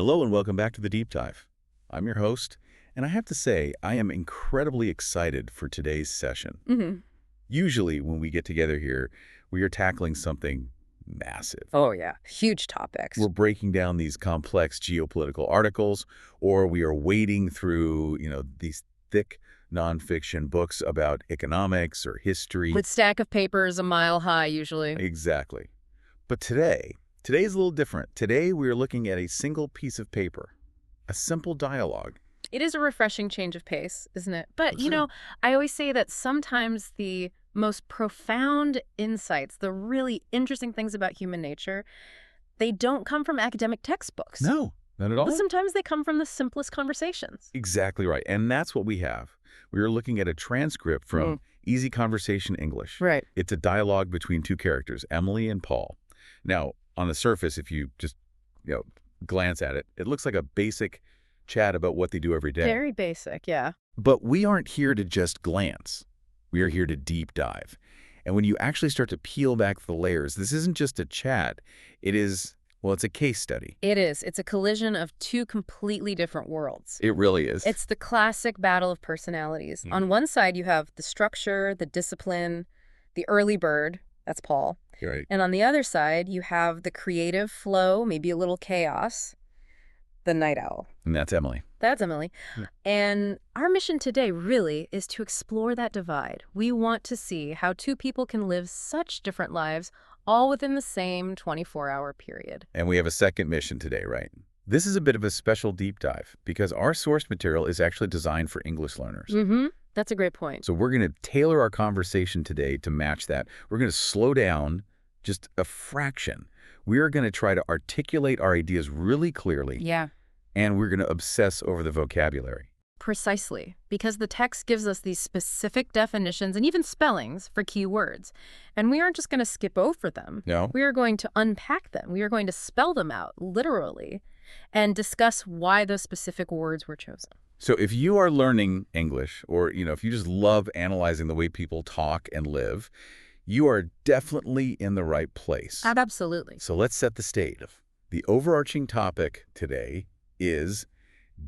Hello and welcome back to the Deep Dive. I'm your host, and I have to say, I am incredibly excited for today's session. hmm Usually, when we get together here, we are tackling something massive. Oh, yeah. Huge topics. We're breaking down these complex geopolitical articles, or we are wading through, these thick nonfiction books about economics or history. With stack of papers a mile high, usually. Exactly. But today's a little different. Today, we are looking at a single piece of paper, a simple dialogue. It is a refreshing change of pace, isn't it? But, Sure. I always say that sometimes the most profound insights, the really interesting things about human nature, they don't come from academic textbooks. No, not at But all. sometimes they come from the simplest conversations. Exactly right. And that's what we have. We are looking at a transcript from Easy Conversation English. Right. It's a dialogue between two characters, Emily and Paul. Now, on the surface, if you just, glance at it, it looks like a basic chat about what they do every day. Very basic, yeah. But we aren't here to just glance. We are here to deep dive. And when you actually start to peel back the layers, this isn't just a chat. It is, well, it's a case study. It is. It's a collision of two completely different worlds. It really is. It's the classic battle of personalities. On one side, you have the structure, the discipline, the early bird, that's Paul. Right. And on the other side, you have the creative flow, maybe a little chaos, the night owl. And that's Emily. That's Emily. Yeah. And our mission today really is to explore that divide. We want to see how two people can live such different lives all within the same 24-hour period. And we have a second mission today, right? This is a bit of a special deep dive because our source material is actually designed for English learners. That's a great point. So we're going to tailor our conversation today to match that. We're going to slow down just a fraction. We are going to try to articulate our ideas really clearly. Yeah. And we're going to obsess over the vocabulary. Precisely, because the text gives us these specific definitions and even spellings for key words. And we aren't just going to skip over them. No? We are going to unpack them. We are going to spell them out, literally, and discuss why those specific words were chosen. So if you are learning English or, if you just love analyzing the way people talk and live, you are definitely in the right place. Absolutely. So let's set the stage. The overarching topic today is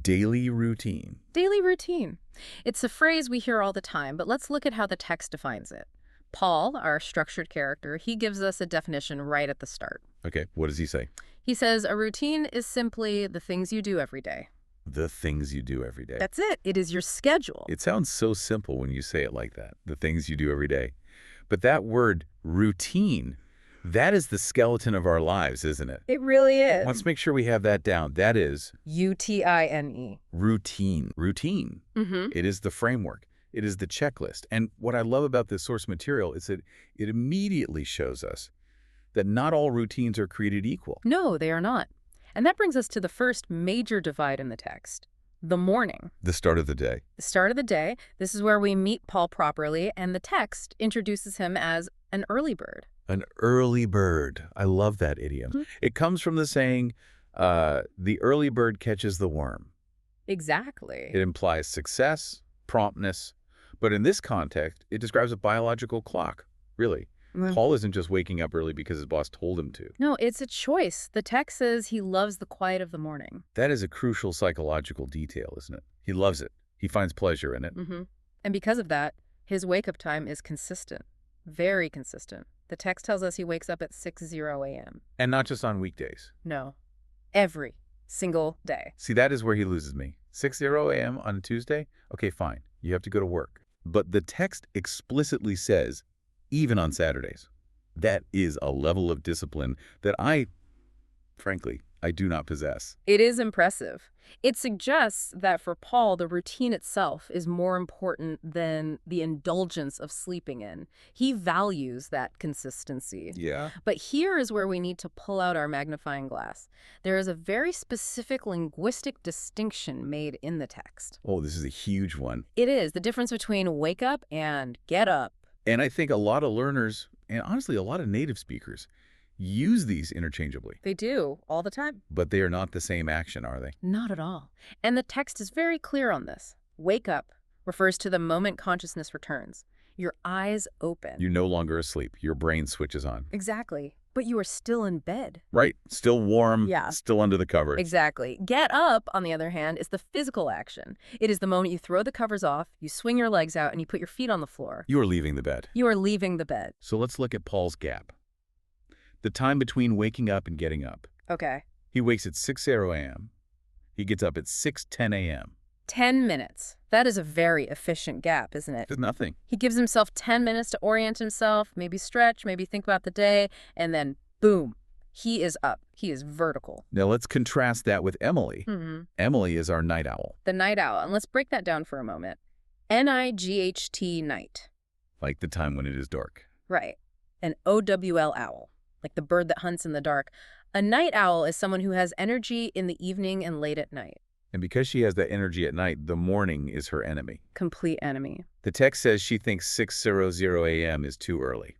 daily routine. Daily routine. It's a phrase we hear all the time, but let's look at how the text defines it. Paul, our structured character, he gives us a definition right at the start. Okay, what does he say? He says, a routine is simply the things you do every day. The things you do every day. That's it. It is your schedule. It sounds so simple when you say it like that, the things you do every day. But that word routine, that is the skeleton of our lives, isn't it? It really is. Let's make sure we have that down. That is U-T-I-N-E. routine. Routine. It is the framework. It is the checklist. And what I love about this source material is that it immediately shows us that not all routines are created equal. No, they are not. And that brings us to the first major divide in the text, the morning. The start of the day. The start of the day. This is where we meet Paul properly, and the text introduces him as an early bird. An early bird. I love that idiom. It comes from the saying, the early bird catches the worm. Exactly. It implies success, promptness, but in this context, it describes a biological clock, really. Paul isn't just waking up early because his boss told him to. No, it's a choice. The text says he loves the quiet of the morning. That is a crucial psychological detail, isn't it? He loves it. He finds pleasure in it. And because of that, his wake-up time is consistent. Very consistent. The text tells us he wakes up at 6:00 a.m. And not just on weekdays. No. Every single day. See, that is where he loses me. 6:00 a.m. on a Tuesday? Okay, fine. You have to go to work. But the text explicitly says, even on Saturdays. That is a level of discipline that frankly, I do not possess. It is impressive. It suggests that for Paul, the routine itself is more important than the indulgence of sleeping in. He values that consistency. Yeah? But here is where we need to pull out our magnifying glass. There is a very specific linguistic distinction made in the text. Oh, this is a huge one. It is the difference between wake up and get up. And I think a lot of learners, and honestly a lot of native speakers, use these interchangeably. They do, all the time. But they are not the same action, are they? Not at all. And the text is very clear on this. Wake up refers to the moment consciousness returns. Your eyes open. You're no longer asleep. Your brain switches on. Exactly. But you are still in bed. Right? Still warm, Yeah. still under the covers. Exactly. Get up, on the other hand, is the physical action. It is the moment you throw the covers off, you swing your legs out, and you put your feet on the floor. You are leaving the bed. You are leaving the bed. So let's look at Paul's gap. The time between waking up and getting up. Okay. He wakes at 6:00 a.m. He gets up at 6:10 a.m. 10 minutes. That is a very efficient gap, isn't it? There's nothing. He gives himself 10 minutes to orient himself, maybe stretch, maybe think about the day, and then boom, he is up. He is vertical. Now let's contrast that with Emily. Emily is our night owl. The night owl. And let's break that down for a moment. N-I-G-H-T, night. Like the time when it is dark. Right. An O-W-L owl, like the bird that hunts in the dark. A night owl is someone who has energy in the evening and late at night. And because she has that energy at night, the morning is her enemy. Complete enemy. The text says she thinks 6:00 a.m. is too early.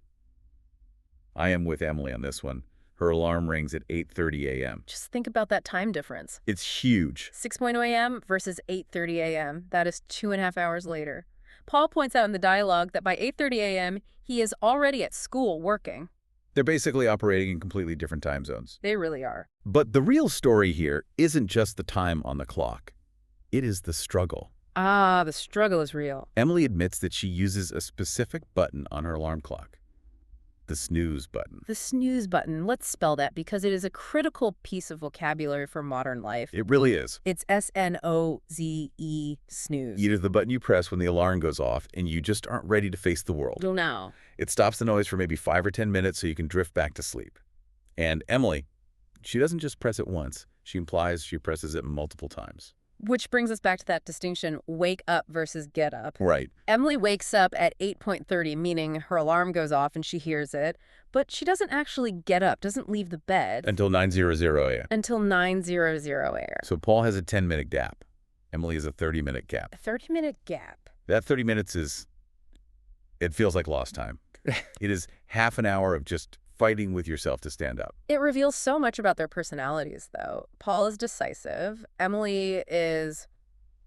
I am with Emily on this one. Her alarm rings at 8:30 a.m. Just think about that time difference. It's huge. 6:00 a.m. versus 8:30 a.m. That is 2.5 hours later. Paul points out in the dialogue that by 8:30 a.m., he is already at school working. They're basically operating in completely different time zones. They really are. But the real story here isn't just the time on the clock. It is the struggle. Ah, the struggle is real. Emily admits that she uses a specific button on her alarm clock. The snooze button. The snooze button. Let's spell that because it is a critical piece of vocabulary for modern life. It really is. It's S-N-O-Z-E, snooze. It is the button you press when the alarm goes off and you just aren't ready to face the world. Go now. It stops the noise for maybe 5 or 10 minutes so you can drift back to sleep. And Emily, she doesn't just press it once. She implies she presses it multiple times. Which brings us back to that distinction, wake up versus get up. Right. Emily wakes up at 8:30, meaning her alarm goes off and she hears it, but she doesn't actually get up, doesn't leave the bed. Until 9:00 a.m. Until 9:00 a.m. So Paul has a 10-minute gap. Emily has a 30-minute gap. A 30-minute gap. That 30 minutes it feels like lost time. It is half an hour of just fighting with yourself to stand up. It reveals so much about their personalities, though. Paul is decisive. Emily is,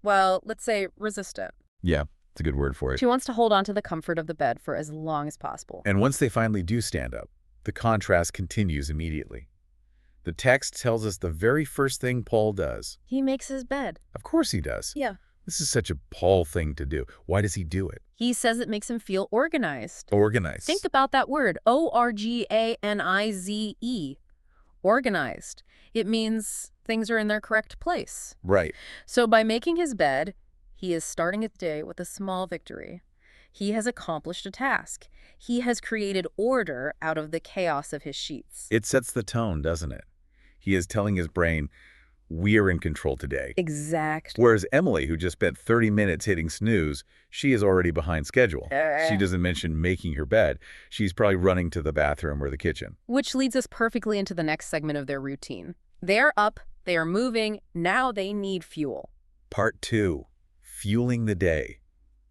well, let's say resistant. Yeah, it's a good word for it. She wants to hold on to the comfort of the bed for as long as possible. And once they finally do stand up, the contrast continues immediately. The text tells us the very first thing Paul does. He makes his bed. Of course he does. Yeah. This is such a Paul thing to do. Why does he do it? He says it makes him feel organized. Organized. Think about that word, O-R-G-A-N-I-Z-E. Organized. It means things are in their correct place. Right. So by making his bed, he is starting his day with a small victory. He has accomplished a task. He has created order out of the chaos of his sheets. It sets the tone, doesn't it? He is telling his brain, we're in control today. Exactly. Whereas Emily, who just spent 30 minutes hitting snooze, she is already behind schedule. She doesn't mention making her bed. She's probably running to the bathroom or the kitchen. Which leads us perfectly into the next segment of their routine. They are up, they are moving, now they need fuel. Part 2, fueling the day.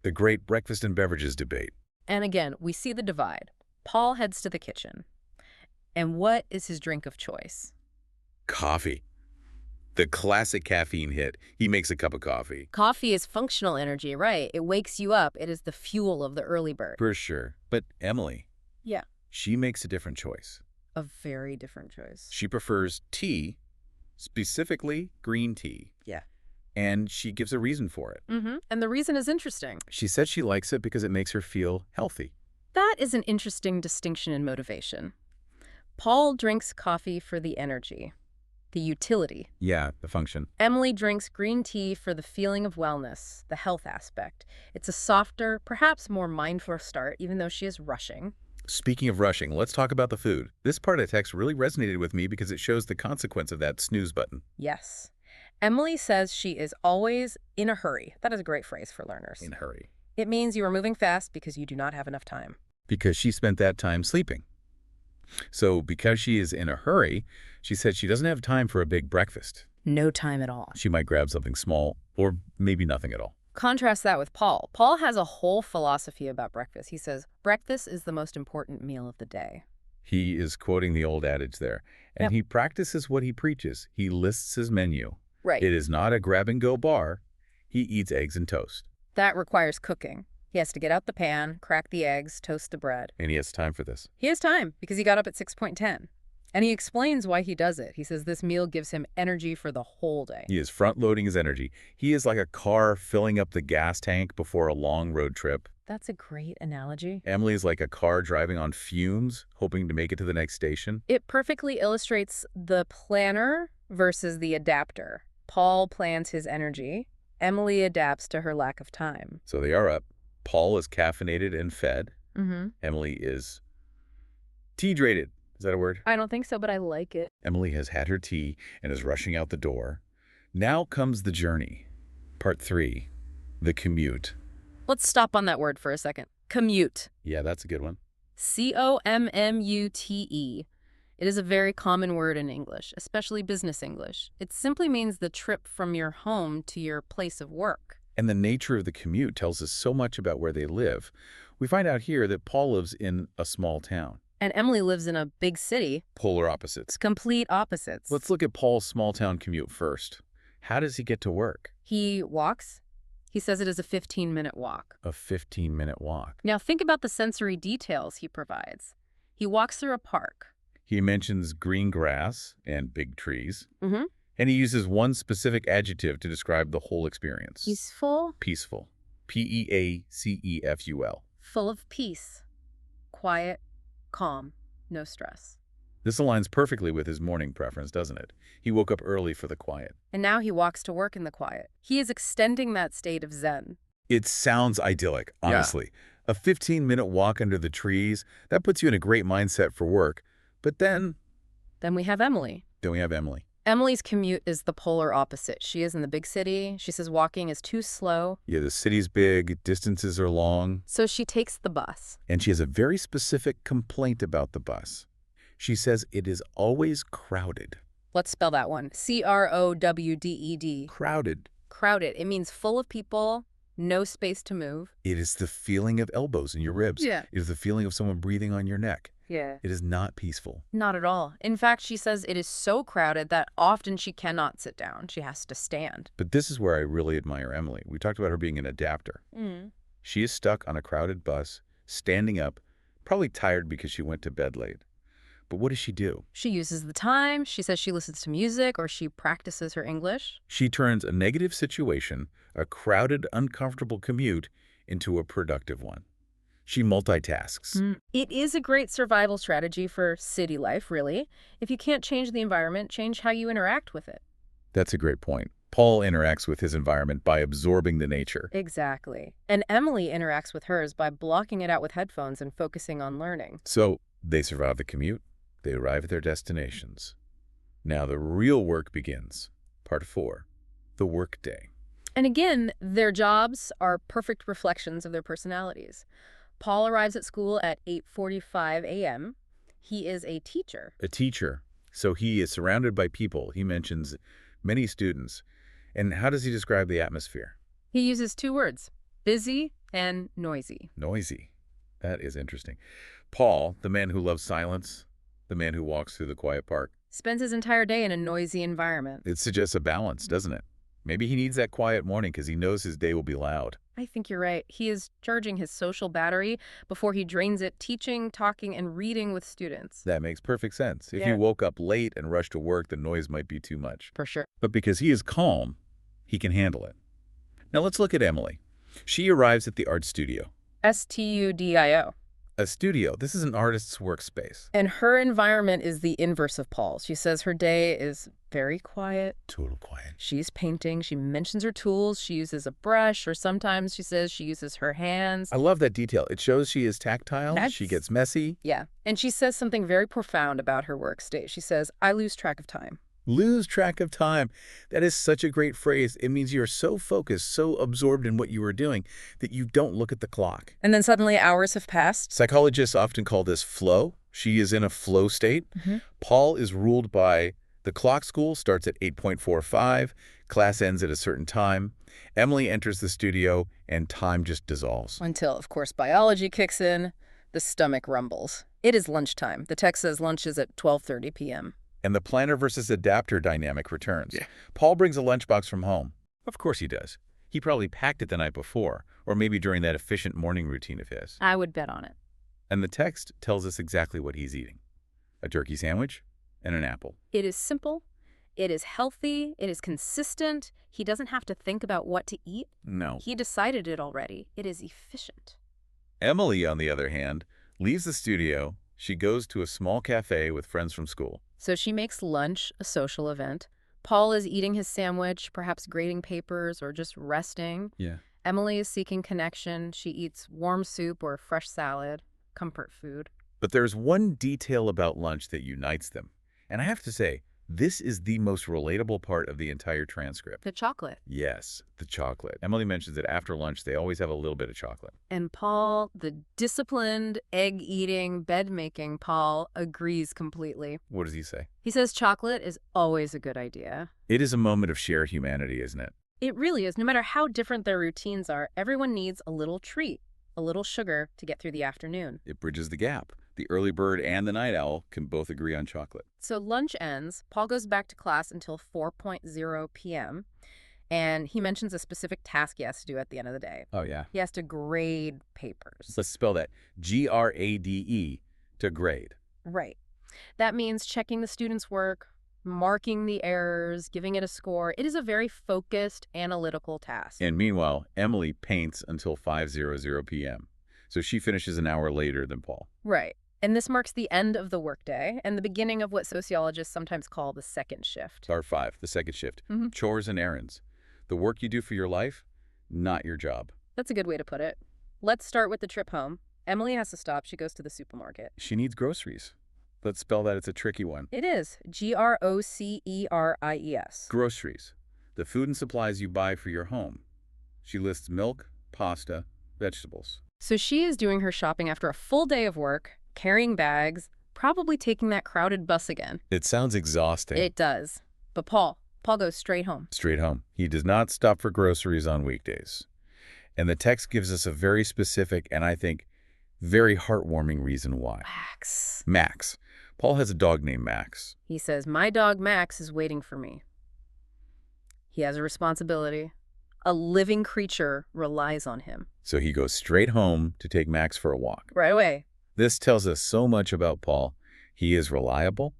The great breakfast and beverages debate. And again, we see the divide. Paul heads to the kitchen. And what is his drink of choice? Coffee. The classic caffeine hit. He makes a cup of coffee. Coffee is functional energy, right? It wakes you up. It is the fuel of the early bird. For sure. But Emily. Yeah. She makes a different choice. A very different choice. She prefers tea, specifically green tea. Yeah. And she gives a reason for it. And the reason is interesting. She said she likes it because it makes her feel healthy. That is an interesting distinction in motivation. Paul drinks coffee for the energy, the utility. Yeah, the function. Emily drinks green tea for the feeling of wellness, the health aspect. It's a softer, perhaps more mindful start, even though she is rushing. Speaking of rushing, let's talk about the food. This part of the text really resonated with me because it shows the consequence of that snooze button. Yes. Emily says she is always in a hurry. That is a great phrase for learners. In a hurry. It means you are moving fast because you do not have enough time. Because she spent that time sleeping. So because she is in a hurry, she said she doesn't have time for a big breakfast. No time at all. She might grab something small or maybe nothing at all. Contrast that with Paul. Paul has a whole philosophy about breakfast. He says, breakfast is the most important meal of the day. He is quoting the old adage there. And he practices what he preaches. He lists his menu. Right. It is not a grab-and-go bar. He eats eggs and toast. That requires cooking. He has to get out the pan, crack the eggs, toast the bread. And he has time for this. He has time because he got up at 6:10. And he explains why he does it. He says this meal gives him energy for the whole day. He is front-loading his energy. He is like a car filling up the gas tank before a long road trip. That's a great analogy. Emily is like a car driving on fumes, hoping to make it to the next station. It perfectly illustrates the planner versus the adapter. Paul plans his energy. Emily adapts to her lack of time. So they are up. Paul is caffeinated and fed. Mm-hmm. Emily is tea-drated. Is that a word? I don't think so, but I like it. Emily has had her tea and is rushing out the door. Now comes the journey. Part 3, the commute. Let's stop on that word for a second. Commute. Yeah, that's a good one. Commute. It is a very common word in English, especially business English. It simply means the trip from your home to your place of work. And the nature of the commute tells us so much about where they live. We find out here that Paul lives in a small town. And Emily lives in a big city. Polar opposites. It's complete opposites. Let's look at Paul's small-town commute first. How does he get to work? He walks. He says it is a 15-minute walk. A 15-minute walk. Now think about the sensory details he provides. He walks through a park. He mentions green grass and big trees. Mm-hmm. And he uses one specific adjective to describe the whole experience. Peaceful. Peaceful. Peaceful. Full of peace. Quiet. Calm. No stress. This aligns perfectly with his morning preference, doesn't it? He woke up early for the quiet. And now he walks to work in the quiet. He is extending that state of zen. It sounds idyllic, honestly. Yeah. A 15-minute walk under the trees, that puts you in a great mindset for work. But then we have Emily. Emily's commute is the polar opposite. She is in the big city. She says walking is too slow. Yeah, the city's big, distances are long. So she takes the bus. And she has a very specific complaint about the bus. She says it is always crowded. Let's spell that one. CROWDED. Crowded. Crowded. It means full of people, no space to move. It is the feeling of elbows in your ribs. Yeah. It is the feeling of someone breathing on your neck. Yeah. It is not peaceful. Not at all. In fact, she says it is so crowded that often she cannot sit down. She has to stand. But this is where I really admire Emily. We talked about her being an adapter. She is stuck on a crowded bus, standing up, probably tired because she went to bed late. But what does she do? She uses the time. She says she listens to music or she practices her English. She turns a negative situation, a crowded, uncomfortable commute, into a productive one. She multitasks. It is a great survival strategy for city life, really. If you can't change the environment, change how you interact with it. That's a great point. Paul interacts with his environment by absorbing the nature. Exactly. And Emily interacts with hers by blocking it out with headphones and focusing on learning. So they survive the commute. They arrive at their destinations. Now the real work begins. Part 4, the workday. And again, their jobs are perfect reflections of their personalities. Paul arrives at school at 8:45 a.m. He is a teacher. A teacher. So he is surrounded by people. He mentions many students. And how does he describe the atmosphere? He uses 2 words, busy and noisy. Noisy. That is interesting. Paul, the man who loves silence, the man who walks through the quiet park, spends his entire day in a noisy environment. It suggests a balance, doesn't it? Maybe he needs that quiet morning because he knows his day will be loud. I think you're right. He is charging his social battery before he drains it, teaching, talking, and reading with students. That makes perfect sense. If he woke up late and rushed to work, the noise might be too much. For sure. But because he is calm, he can handle it. Now let's look at Emily. She arrives at the art studio. STUDIO. A studio. This is an artist's workspace. And her environment is the inverse of Paul's. She says her day is very quiet. Total quiet. She's painting. She mentions her tools. She uses a brush, or sometimes she says she uses her hands. I love that detail. It shows she is tactile. She gets messy. Yeah. And she says something very profound about her workspace. She says, I lose track of time. Lose track of time. That is such a great phrase. It means you're so focused, so absorbed in what you are doing that you don't look at the clock. And then suddenly hours have passed. Psychologists often call this flow. She is in a flow state. Paul is ruled by the clock. School starts at 8:45. Class ends at a certain time. Emily enters the studio and time just dissolves. Until, of course, biology kicks in. The stomach rumbles. It is lunchtime. The text says lunch is at 12:30 p.m. And the planner versus adapter dynamic returns. Paul brings a lunchbox from home. Of course he does. He probably packed it the night before, or maybe during that efficient morning routine of his. I would bet on it. And the text tells us exactly what he's eating. A turkey sandwich and an apple. It is simple. It is healthy. It is consistent. He doesn't have to think about what to eat. No. He decided it already. It is efficient. Emily, on the other hand, leaves the studio. She goes to a small cafe with friends from school. So she makes lunch a social event. Paul is eating his sandwich, perhaps grading papers or just resting. Yeah. Emily is seeking connection. She eats warm soup or fresh salad, comfort food. But there's one detail about lunch that unites them. And I have to say, this is the most relatable part of the entire transcript. The chocolate. Yes, the chocolate. Emily mentions that after lunch, they always have a little bit of chocolate. And Paul, the disciplined, egg-eating, bed-making Paul, agrees completely. What does he say? He says chocolate is always a good idea. It is a moment of shared humanity, isn't it? It really is. No matter how different their routines are, everyone needs a little treat, a little sugar to get through the afternoon. It bridges the gap. The early bird and the night owl can both agree on chocolate. So lunch ends. Paul goes back to class until 4:00 p.m., and he mentions a specific task he has to do at the end of the day. Oh, yeah. He has to grade papers. Let's spell that. Grade, to grade. Right. That means checking the student's work, marking the errors, giving it a score. It is a very focused, analytical task. And meanwhile, Emily paints until 5:00 p.m. So she finishes an hour later than Paul. Right. And this marks the end of the workday and the beginning of what sociologists sometimes call the second shift. R5, the second shift. Mhm. Chores and errands. The work you do for your life, not your job. That's a good way to put it. Let's start with the trip home. Emily has to stop. She goes to the supermarket. She needs groceries. Let's spell that. It's a tricky one. It is. Groceries. Groceries. The food and supplies you buy for your home. She lists milk, pasta, vegetables. So she is doing her shopping after a full day of work, carrying bags, probably taking that crowded bus again. It sounds exhausting. It does. But Paul goes straight home. Straight home. He does not stop for groceries on weekdays. And the text gives us a very specific and I think very heartwarming reason why. Max. Max. Paul has a dog named Max. He says, my dog Max is waiting for me. He has a responsibility. A living creature relies on him. So he goes straight home to take Max for a walk. Right away. This tells us so much about Paul. He is reliable.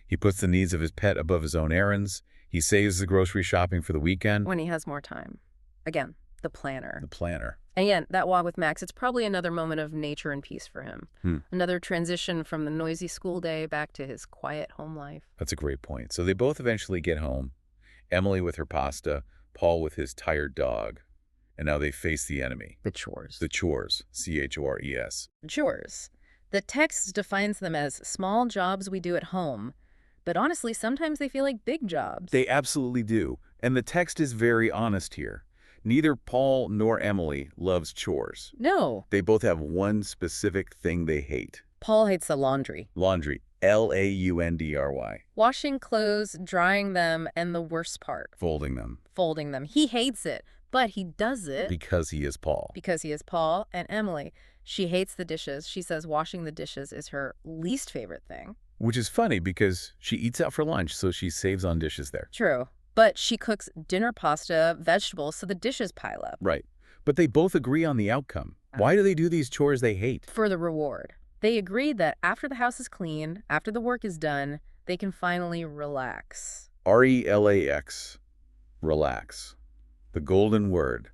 He puts the needs of his pet above his own errands. He saves the grocery shopping for the weekend. When he has more time. Again, the planner. The planner. And again, that walk with Max, it's probably another moment of nature and peace for him. Another transition from the noisy school day back to his quiet home life. That's a great point. So they both eventually get home. Emily with her pasta, Paul with his tired dog. And now they face the enemy. The chores. The chores. C-H-O-R-E-S. Chores. The text defines them as small jobs we do at home. But honestly, sometimes they feel like big jobs. They absolutely do. And the text is very honest here. Neither Paul nor Emily loves chores. No. They both have one specific thing they hate. Paul hates the laundry. Laundry. L-A-U-N-D-R-Y. Washing clothes, drying them, and the worst part, Folding them. folding them. He hates it, but he does it Because he is Paul. because he is Paul. And Emily, she hates the dishes. She says washing the dishes is her least favorite thing. Which is funny because she eats out for lunch, so she saves on dishes there. True. But she cooks dinner pasta, vegetables, so the dishes pile up. Right. But they both agree on the outcome. Why do they do these chores they hate? For the reward. They agreed that after the house is clean, after the work is done, they can finally relax. R-E-L-A-X. Relax. The golden word.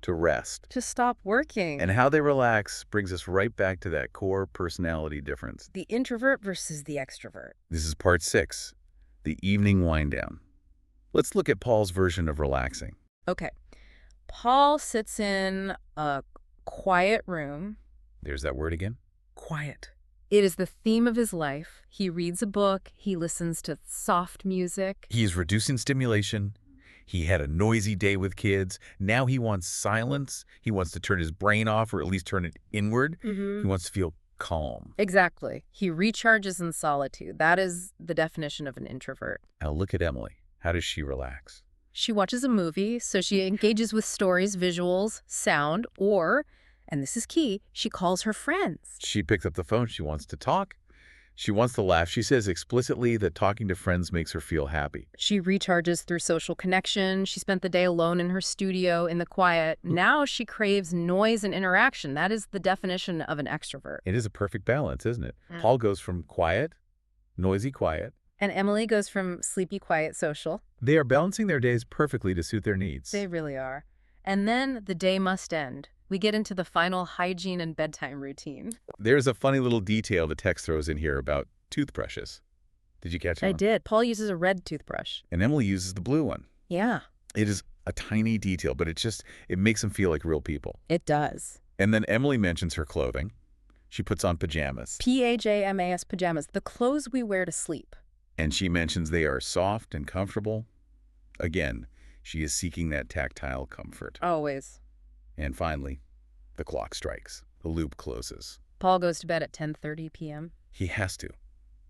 To rest. To stop working. And how they relax brings us right back to that core personality difference. The introvert versus the extrovert. This is part 6, the evening wind down. Let's look at Paul's version of relaxing. Okay. Paul sits in a quiet room. There's that word again. Quiet. It is the theme of his life. He reads a book. He listens to soft music. He's reducing stimulation. He had a noisy day with kids. Now he wants silence. He wants to turn his brain off or at least turn it inward. He wants to feel calm. Exactly. He recharges in solitude. That is the definition of an introvert. Now look at Emily. How does she relax? She watches a movie, so she engages with stories, visuals, sound, or, and this is key, she calls her friends. She picks up the phone. She wants to talk. She wants to laugh. She says explicitly that talking to friends makes her feel happy. She recharges through social connection. She spent the day alone in her studio in the quiet. Now she craves noise and interaction. That is the definition of an extrovert. It is a perfect balance, isn't it? Mm. Paul goes from quiet, noisy quiet. And Emily goes from sleepy, quiet, social. They are balancing their days perfectly to suit their needs. They really are. And then the day must end. We get into the final hygiene and bedtime routine. There's a funny little detail the text throws in here about toothbrushes. Did you catch that? I did. Paul uses a red toothbrush. And Emily uses the blue one. Yeah, It is a tiny detail, but it makes them feel like real people. it does. And then Emily mentions her clothing. She puts on pajamas. PAJAMAS pajamas, the clothes we wear to sleep. And she mentions they are soft and comfortable. Again, she is seeking that tactile comfort. Always. And finally, the clock strikes. The loop closes. Paul goes to bed at 10:30 p.m. He has to.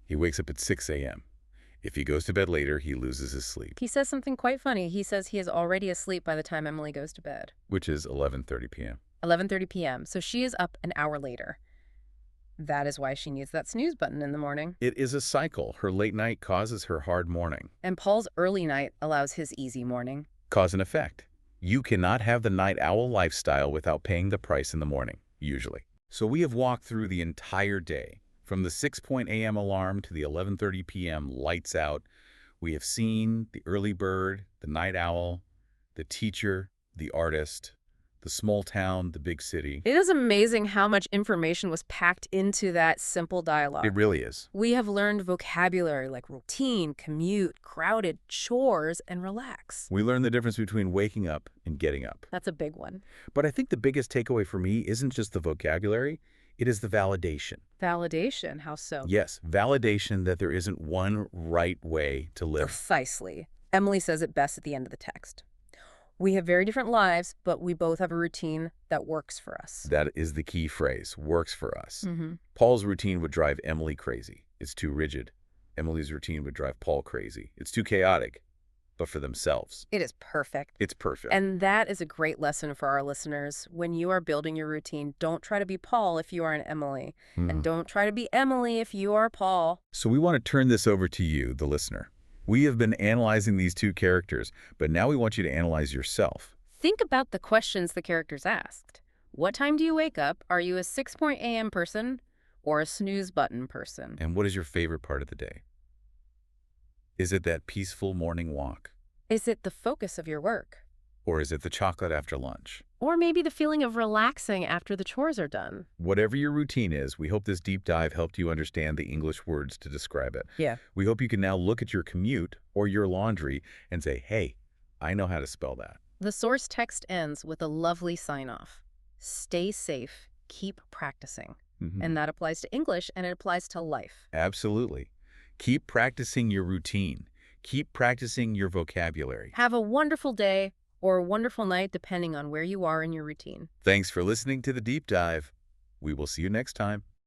He wakes up at 6 a.m. If he goes to bed later, he loses his sleep, He says something quite funny. He says he is already asleep by the time Emily goes to bed. which is 11:30 p.m. 11:30 p.m. So she is up an hour later. That is why she needs that snooze button in the morning. It is a cycle. Her late night causes her hard morning. And Paul's early night allows his easy morning. Cause and effect. You cannot have the night owl lifestyle without paying the price in the morning, usually. So we have walked through the entire day, from the 6 a.m. alarm to the 11:30 p.m. lights out. We have seen the early bird, the night owl, the teacher, the artist, the small town, the big city. It is amazing how much information was packed into that simple dialogue. It really is. We have learned vocabulary like routine, commute, crowded, chores, and relax. We learn the difference between waking up and getting up. That's a big one. But I think the biggest takeaway for me isn't just the vocabulary, it is the validation. Validation, how so? Yes, validation that there isn't one right way to live. Precisely. Emily says it best at the end of the text. We have very different lives, but we both have a routine that works for us. That is the key phrase, works for us. Mm-hmm. Paul's routine would drive Emily crazy. It's too rigid. Emily's routine would drive Paul crazy. It's too chaotic, but for themselves. It is perfect. It's perfect. And that is a great lesson for our listeners. When you are building your routine, don't try to be Paul if you are an Emily. And don't try to be Emily if you are Paul. So we want to turn this over to you, the listener. We have been analyzing these two characters, but now we want you to analyze yourself. Think about the questions the characters asked. What time do you wake up? Are you a 6 a.m. person or a snooze button person? And what is your favorite part of the day? Is it that peaceful morning walk? Is it the focus of your work? Or is it the chocolate after lunch? Or maybe the feeling of relaxing after the chores are done? Whatever your routine is, we hope this deep dive helped you understand the English words to describe it. Yeah. We hope you can now look at your commute or your laundry and say, hey, I know how to spell that. The source text ends with a lovely sign-off. Stay safe, keep practicing. And that applies to English and it applies to life. Absolutely. Keep practicing your routine. Keep practicing your vocabulary. Have a wonderful day or a wonderful night depending on where you are in your routine. Thanks for listening to The Deep Dive. We will see you next time.